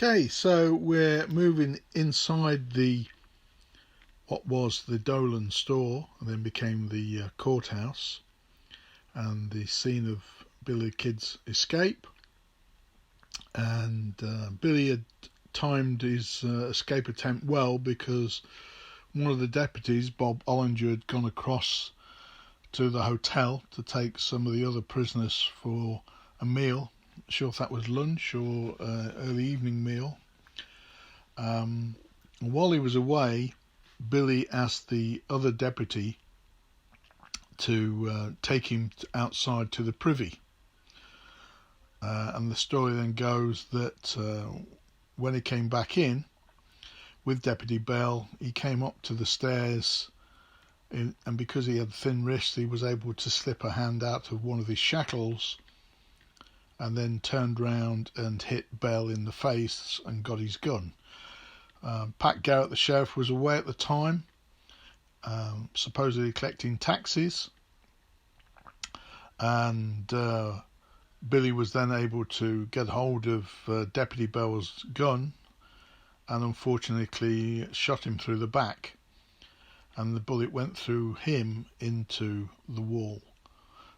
Okay, so we're moving inside what was the Dolan store and then became the Courthouse, and the scene of Billy the Kid's escape. And Billy had timed his escape attempt well, because one of the deputies, Bob Olinger, had gone across to the hotel to take some of the other prisoners for a meal. Not sure if that was lunch or early evening meal. While he was away, Billy asked the other deputy to take him outside to the privy. And the story then goes that when he came back in with Deputy Bell, he came up to the stairs, and because he had thin wrists, he was able to slip a hand out of one of his shackles, and then turned round and hit Bell in the face and got his gun. Pat Garrett, the sheriff, was away at the time, supposedly collecting taxes, and Billy was then able to get hold of Deputy Bell's gun, and unfortunately shot him through the back, and the bullet went through him into the wall.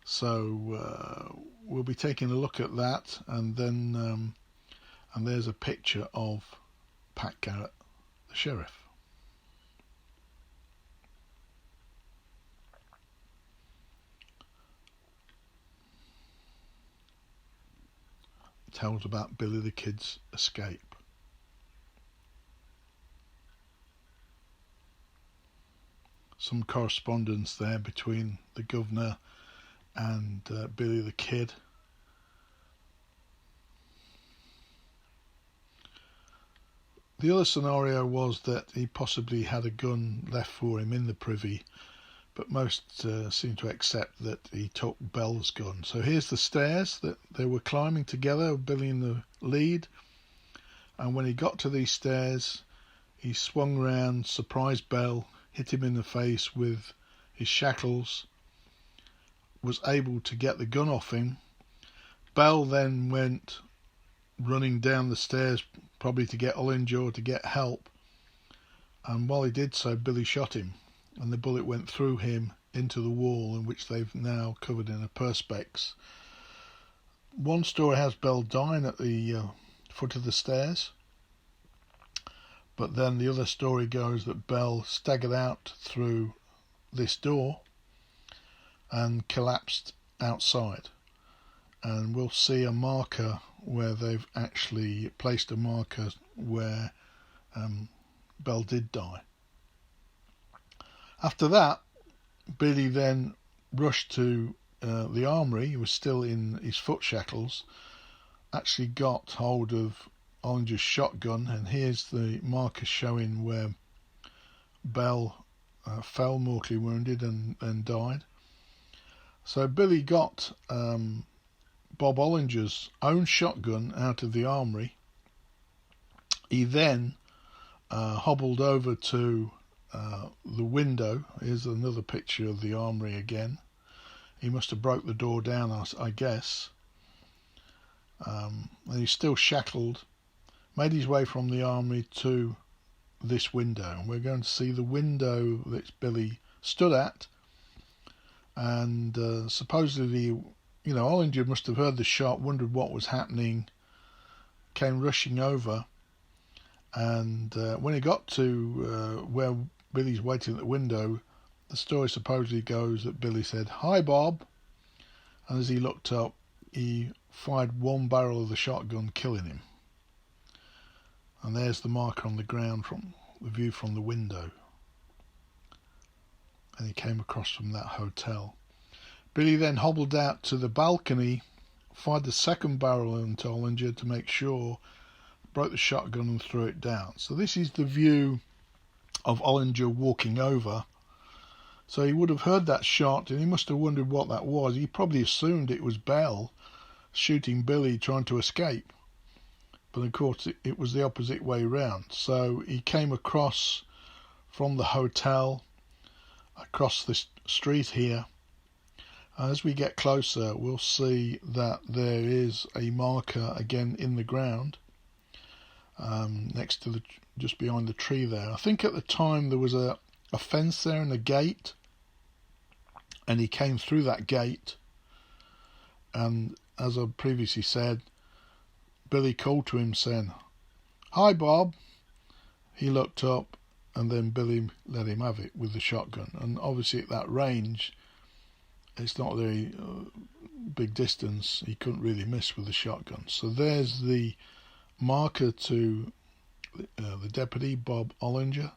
So we'll be taking a look at that, and then and there's a picture of Pat Garrett, the sheriff. It tells about Billy the Kid's escape. Some correspondence there between the governor and Billy the Kid. The other scenario was that he possibly had a gun left for him in the privy, but most seem to accept that he took Bell's gun. So here's the stairs that they were climbing together, Billy in the lead, and when he got to these stairs, he swung round, surprised Bell, hit him in the face with his shackles, was able to get the gun off him. Bell then went running down the stairs, probably to get Olinger or to get help, and while he did so, Billy shot him, and the bullet went through him into the wall, in which they've now covered in a perspex. One story has Bell dying at the foot of the stairs, but then the other story goes that Bell staggered out through this door and collapsed outside, and we'll see a marker where they've actually placed a marker where Bell did die. After that, Billy then rushed to the armoury. He was still in his foot shackles, actually got hold of Olinger's shotgun, and here's the marker showing where Bell fell mortally wounded and died. So Billy got Bob Olinger's own shotgun out of the armoury. He then hobbled over to the window. Here's another picture of the armoury again. He must have broke the door down, I guess. And he's still shackled. Made his way from the armoury to this window. And we're going to see the window that Billy stood at. And supposedly, Olinger must have heard the shot, wondered what was happening, came rushing over. And when he got to where Billy's waiting at the window, the story supposedly goes that Billy said, "Hi, Bob." And as he looked up, he fired one barrel of the shotgun, killing him. And there's the marker on the ground from the view from the window. And he came across from that hotel. Billy then hobbled out to the balcony, fired the second barrel into Olinger to make sure, broke the shotgun and threw it down. So this is the view of Olinger walking over. So he would have heard that shot, and he must have wondered what that was. He probably assumed it was Bell shooting Billy trying to escape. But of course it was the opposite way round. So he came across from the hotel, across this street here. As we get closer, we'll see that there is a marker again in the ground. next to just behind the tree there. I think at the time there was a fence there and a gate, and he came through that gate, and as I previously said, Billy called to him saying, "Hi, Bob." He looked up, and then Billy let him have it with the shotgun. And obviously at that range, it's not a very big distance. He couldn't really miss with the shotgun. So there's the marker to the deputy, Bob Olinger.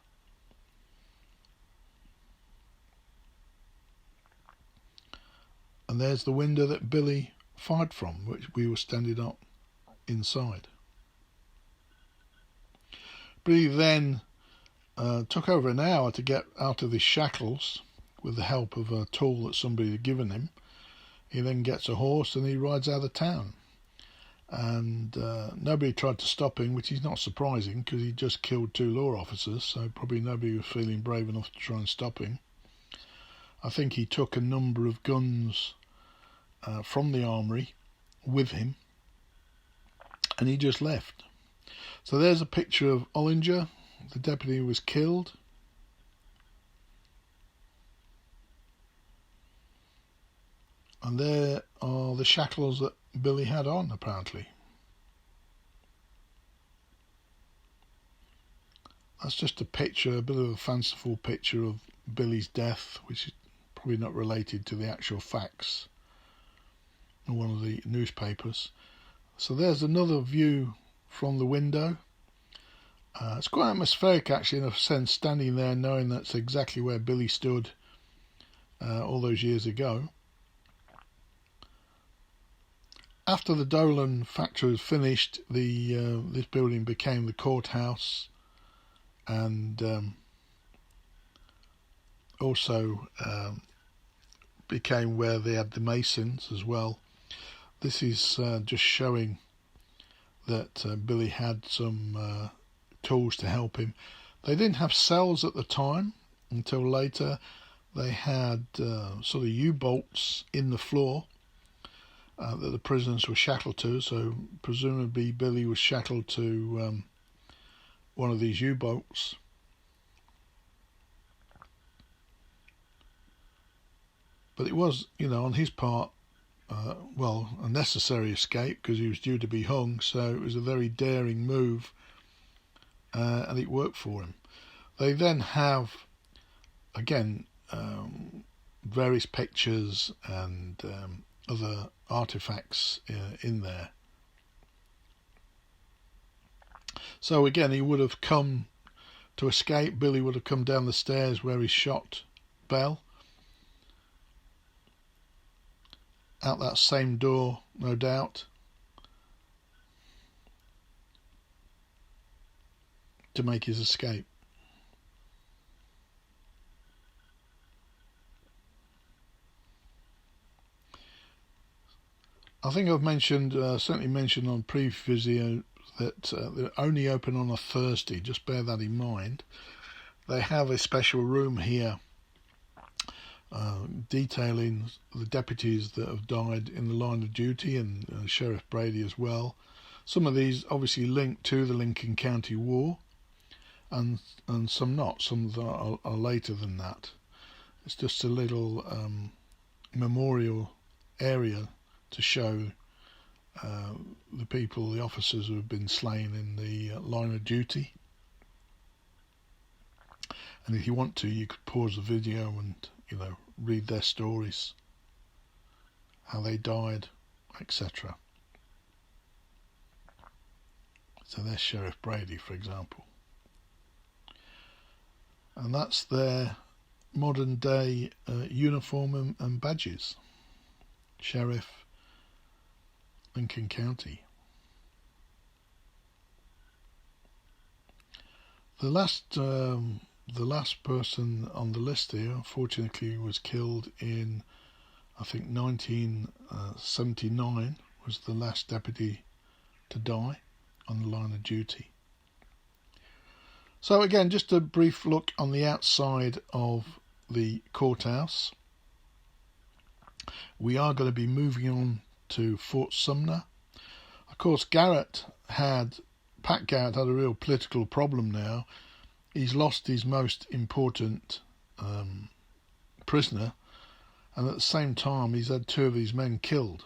And there's the window that Billy fired from, which we were standing up inside. Billy then took over an hour to get out of his shackles with the help of a tool that somebody had given him. He then gets a horse and he rides out of town. And nobody tried to stop him, which is not surprising because he just killed 2 law officers, so probably nobody was feeling brave enough to try and stop him. I think he took a number of guns from the armory with him, and he just left. So there's a picture of Olinger, the deputy who was killed. And there are the shackles that Billy had on, apparently. That's just a picture, a bit of a fanciful picture of Billy's death, which is probably not related to the actual facts in one of the newspapers. So there's another view from the window. It's quite atmospheric, actually, in a sense, standing there knowing that's exactly where Billy stood all those years ago. After the Dolan factory was finished, this building became the courthouse, and also became where they had the masons as well. This is just showing that Billy had some tools to help him. They didn't have cells at the time until later. They had sort of U-bolts in the floor that the prisoners were shackled to, so presumably Billy was shackled to one of these U-bolts. But it was, on his part, a necessary escape because he was due to be hung, so it was a very daring move, and it worked for him. They then have, again, various pictures and other artifacts in there. So again, he would have come to escape. Billy would have come down the stairs where he shot Bell, out that same door, no doubt, to make his escape. I think I've certainly mentioned on previous video that they're only open on a Thursday. Just bear that in mind. They have a special room here detailing the deputies that have died in the line of duty, and Sheriff Brady as well. Some of these obviously linked to the Lincoln County War, and some not. Some are later than that. It's just a little memorial area to show the people, the officers who have been slain in the line of duty. And if you want to, you could pause the video and read their stories, how they died, etc. So there's Sheriff Brady, for example, and that's their modern day uniform and badges. Sheriff, Lincoln County. The last person on the list here, unfortunately, was killed in, I think, 1979, was the last deputy to die on the line of duty. So again, just a brief look on the outside of the courthouse. We are going to be moving on to Fort Sumner. Of course, Garrett had Pat Garrett had a real political problem now. He's lost his most important prisoner, and at the same time he's had 2 of his men killed.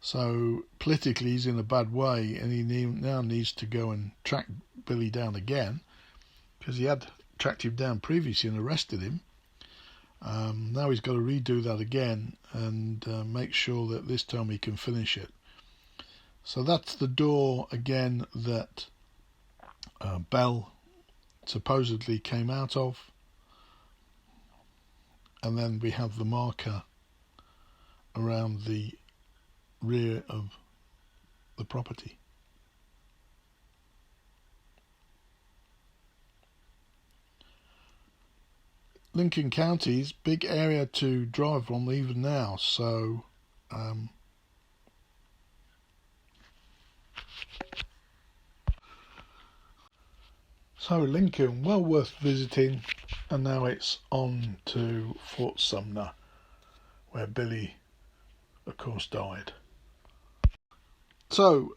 So politically he's in a bad way, and he now needs to go and track Billy down again, because he had tracked him down previously and arrested him. Now he's got to redo that again and make sure that this time he can finish it. So that's the door again that Bell supposedly came out of, and then we have the marker around the rear of the property. Lincoln County's big area to drive from even now, so Lincoln, well worth visiting. And now it's on to Fort Sumner, where Billy, of course, died. So,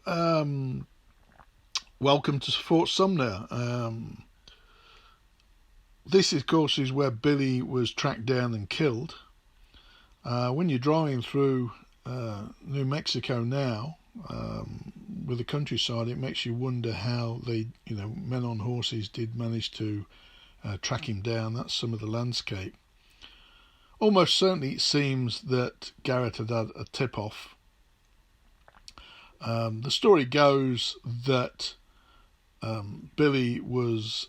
welcome to Fort Sumner. This, of course, is where Billy was tracked down and killed. When you're driving through New Mexico now, with the countryside, it makes you wonder how they, men on horses did manage to track him down. That's some of the landscape. Almost certainly it seems that Garrett had had a tip-off. The story goes that Billy was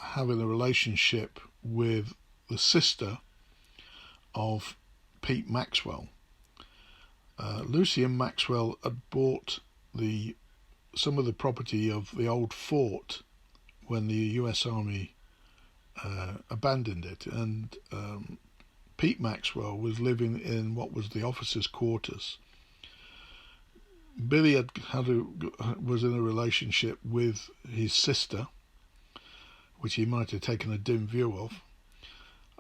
having a relationship with the sister of Pete Maxwell. Lucy and Maxwell had bought some of the property of the old fort when the US Army abandoned it, and Pete Maxwell was living in what was the officers' quarters. Billy was in a relationship with his sister, which he might have taken a dim view of.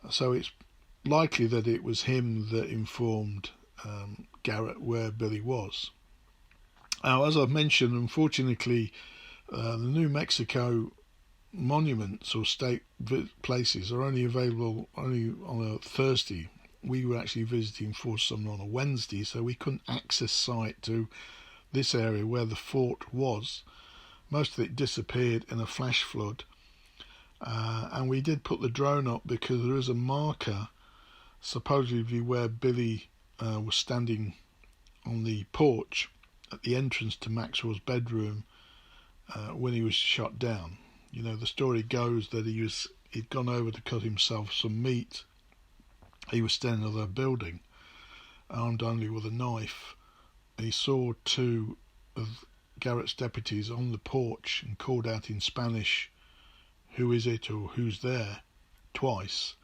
So it's likely that it was him that informed Garrett where Billy was. Now, as I've mentioned, unfortunately, the New Mexico monuments or state places are only available on a Thursday. We were actually visiting Fort Sumner on a Wednesday, so we couldn't access site to this area where the fort was. Most of it disappeared in a flash flood, and we did put the drone up because there is a marker supposedly where Billy was standing on the porch at the entrance to Maxwell's bedroom when he was shot down. The story goes that he'd gone over to cut himself some meat. He was standing in a building, armed only with a knife. He saw 2 of Garrett's deputies on the porch and called out in Spanish, "Who is it?" or "Who's there?" twice.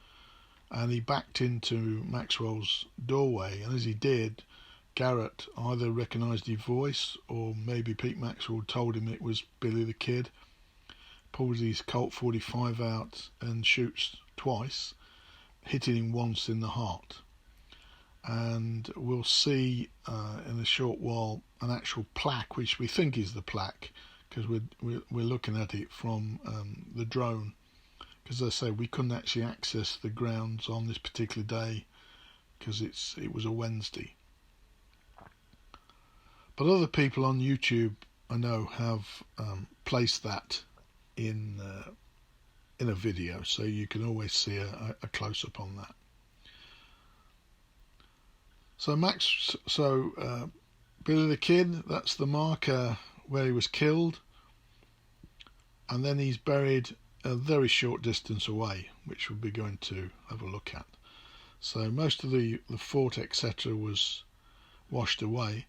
And he backed into Maxwell's doorway, and as he did, Garrett either recognised his voice, or maybe Pete Maxwell told him it was Billy the Kid, pulls his Colt 45 out and shoots twice, hitting him once in the heart. And we'll see in a short while an actual plaque, which we think is the plaque, because we're looking at it from the drone. Because as I say, we couldn't actually access the grounds on this particular day because it was a Wednesday. But other people on YouTube, I know, have placed that in a video, so you can always see a close-up on that. So Billy the Kid, that's the marker where he was killed, and then he's buried a very short distance away, which we'll be going to have a look at. So most of the fort, etc., was washed away.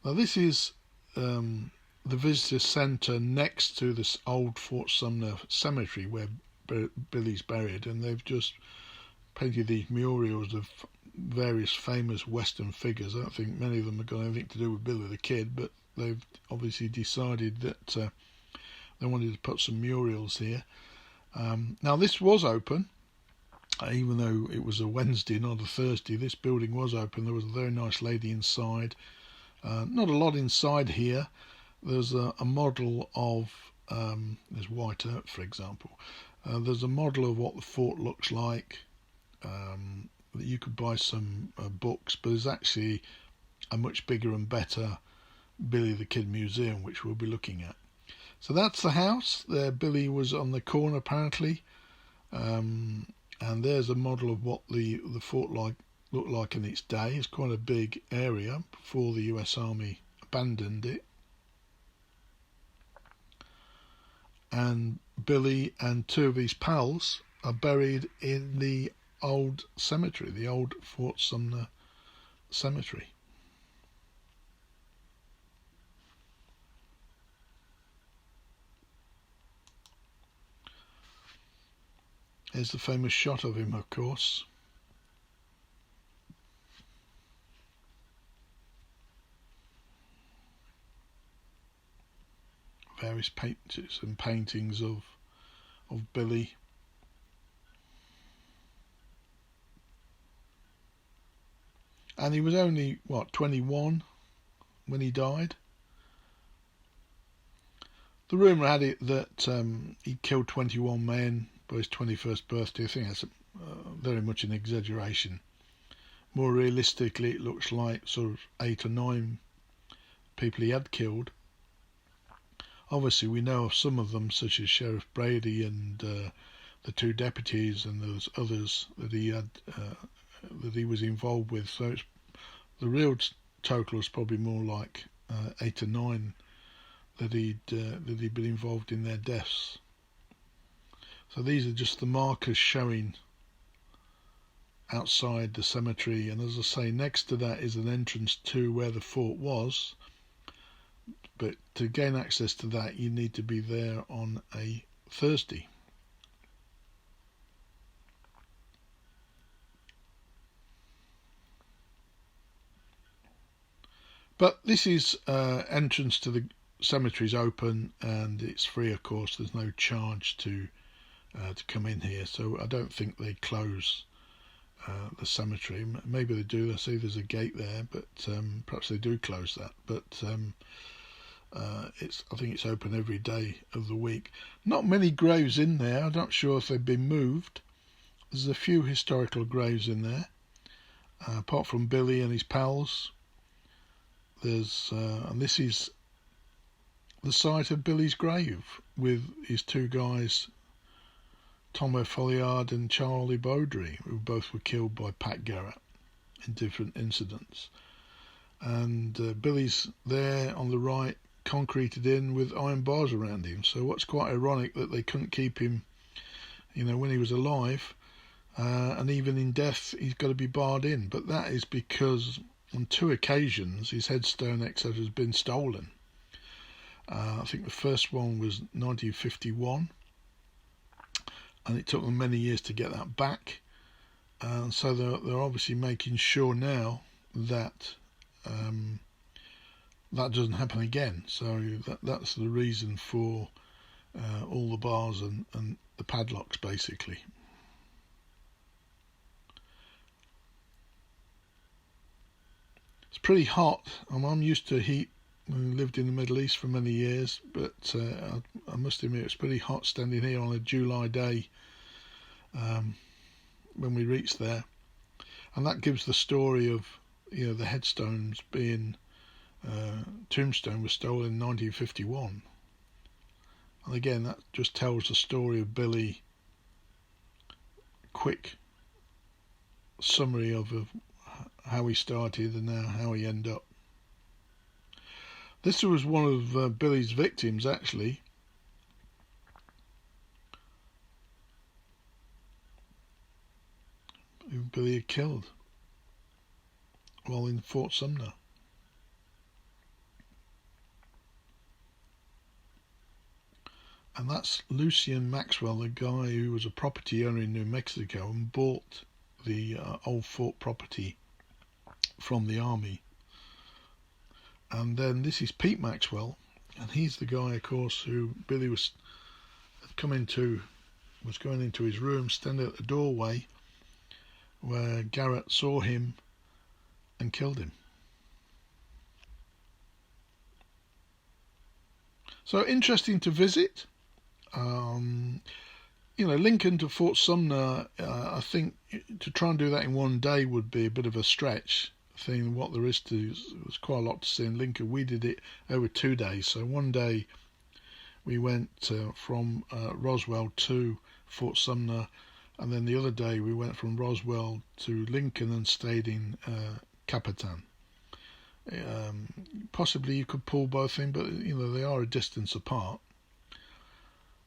Now this is the visitor centre next to this old Fort Sumner cemetery where Billy's buried, and they've just painted these murals of various famous Western figures. I don't think many of them have got anything to do with Billy the Kid, but they've obviously decided that they wanted to put some murals here. Now this was open, even though it was a Wednesday, not a Thursday. This building was open. There was a very nice lady inside. Not a lot inside here. there's a model of there's White Earp, for example. There's a model of what the fort looks like. That you could buy some books, but there's actually a much bigger and better Billy the Kid Museum, which we'll be looking at. So that's the house. There, Billy was on the corner apparently, and there's a model of what the fort looked like in its day. It's quite a big area before the US Army abandoned it. And Billy and two of his pals are buried in the old cemetery, the old Fort Sumner cemetery. Here's the famous shot of him, of course. Various pictures and paintings of Billy. And he was only, 21 when he died? The rumour had it that he killed 21 men by his 21st birthday. I think that's very much an exaggeration. More realistically, it looks like sort of 8 or 9 people he had killed. Obviously, we know of some of them, such as Sheriff Brady and the 2 deputies, and those others that he had that he was involved with. So the real total is probably more like 8 or 9 that he'd been involved in their deaths. So these are just the markers showing outside the cemetery, and as I say, next to that is an entrance to where the fort was. But to gain access to that, you need to be there on a Thursday. But this is entrance to the cemetery is open, and it's free, of course. There's no charge to come in here, so I don't think they close the cemetery. Maybe they do. I see there's a gate there, but perhaps they do close that. But I think it's open every day of the week. Not many graves in there. I'm not sure if they've been moved. There's a few historical graves in there, apart from Billy and his pals. There's and this is the site of Billy's grave with his 2 guys, Tom O'Folliard and Charlie Beaudry, who both were killed by Pat Garrett in different incidents. And Billy's there on the right, concreted in with iron bars around him. So what's quite ironic that they couldn't keep him, when he was alive, and even in death he's got to be barred in. But that is because on 2 occasions his headstone, etc., has been stolen. I think the first one was 1951, and it took them many years to get that back. So they're obviously making sure now that that doesn't happen again. So that's the reason for all the bars and the padlocks, basically. It's pretty hot. I'm used to heat. I lived in the Middle East for many years, but I must admit it's pretty hot standing here on a July day when we reached there. And that gives the story of the headstones being tombstone was stolen in 1951. And again, that just tells the story of Billy. Quick summary of how he started and now how he ended up. This was one of Billy's victims, actually. Who Billy had killed while in Fort Sumner. And that's Lucien Maxwell, the guy who was a property owner in New Mexico and bought the old fort property from the army. And then this is Pete Maxwell, and he's the guy, of course, who Billy was going into his room, standing at the doorway, where Garrett saw him and killed him. So interesting to visit. Lincoln to Fort Sumner, I think to try and do that in one day would be a bit of a stretch. Seeing what there is to, there's quite a lot to see in Lincoln. We did it over 2 days. So one day we went from Roswell to Fort Sumner, and then the other day we went from Roswell to Lincoln and stayed in Capitan. Possibly you could pull both in, but they are a distance apart.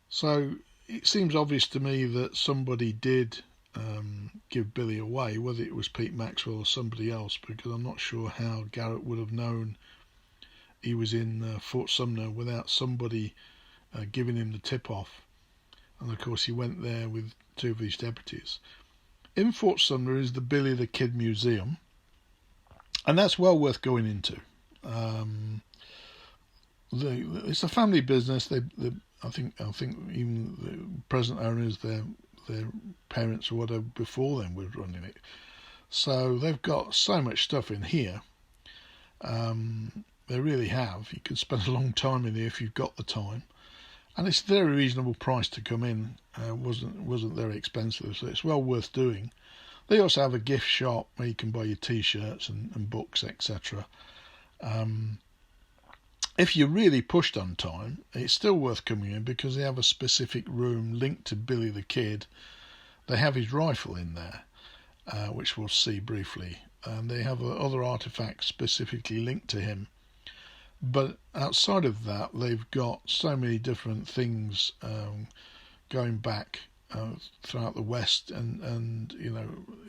So it seems obvious to me that somebody did give Billy away, whether it was Pete Maxwell or somebody else, because I'm not sure how Garrett would have known he was in Fort Sumner without somebody giving him the tip-off. And of course he went there with 2 of his deputies. In Fort Sumner is the Billy the Kid Museum, and that's well worth going into. It's a family business. I think even the present owners, their parents or whatever before them were running it. So they've got so much stuff in here. They really have. You can spend a long time in here if you've got the time, and it's a very reasonable price to come in. Wasn't very expensive, so it's well worth doing. They also have a gift shop where you can buy your T-shirts and books, etc. If you're really pushed on time, it's still worth coming in because they have a specific room linked to Billy the Kid. They have his rifle in there, which we'll see briefly, and they have other artifacts specifically linked to him. But outside of that, they've got so many different things going back throughout the West and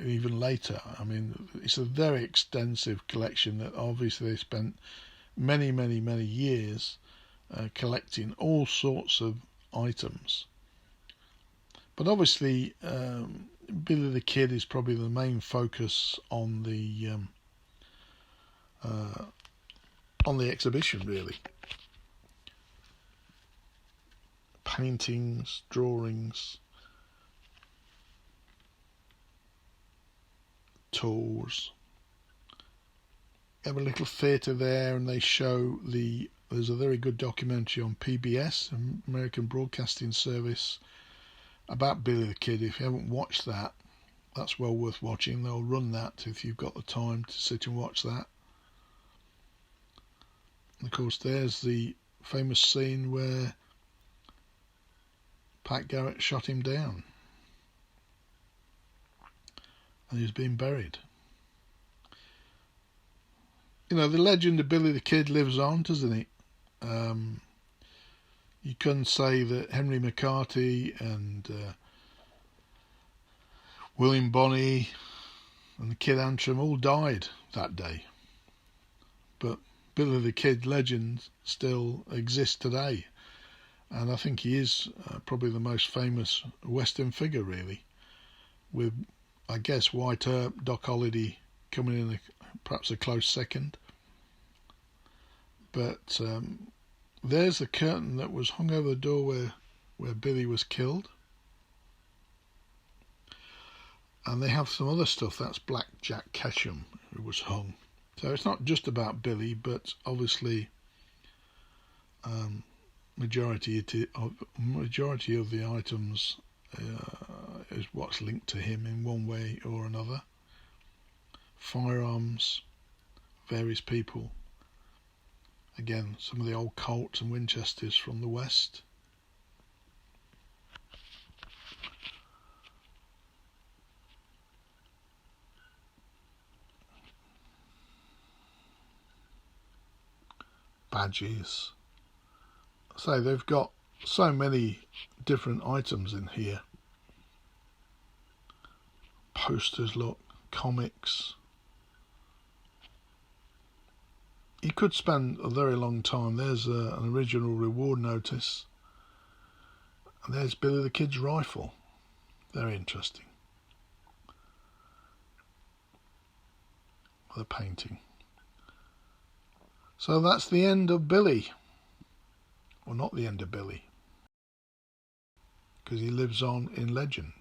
even later. I mean, it's a very extensive collection that obviously they spent many years collecting all sorts of items. But obviously Billy the Kid is probably the main focus on the exhibition, really. Paintings, drawings, tours. Have a little theatre there, and they show there's a very good documentary on PBS, American Broadcasting Service, about Billy the Kid. If you haven't watched that, that's well worth watching. They'll run that if you've got the time to sit and watch that. And of course there's the famous scene where Pat Garrett shot him down and he's been buried. The legend of Billy the Kid lives on, doesn't it? You can say that Henry McCarthy and William Bonney and the Kid Antrim all died that day, but Billy the Kid legend still exists today, and I think he is probably the most famous Western figure, really, with, I guess, White Earp, Doc Holliday coming in perhaps a close second. But there's the curtain that was hung over the door where Billy was killed. And they have some other stuff. That's Black Jack Ketchum, who was hung. So it's not just about Billy, but obviously majority of the items is what's linked to him in one way or another. Firearms, various people. Again, some of the old Colts and Winchesters from the West. Badges. So they've got so many different items in here. Posters, look, comics. You could spend a very long time. There's an original reward notice. And there's Billy the Kid's rifle. Very interesting. With a painting. So that's the end of Billy. Well, not the end of Billy, because he lives on in legend.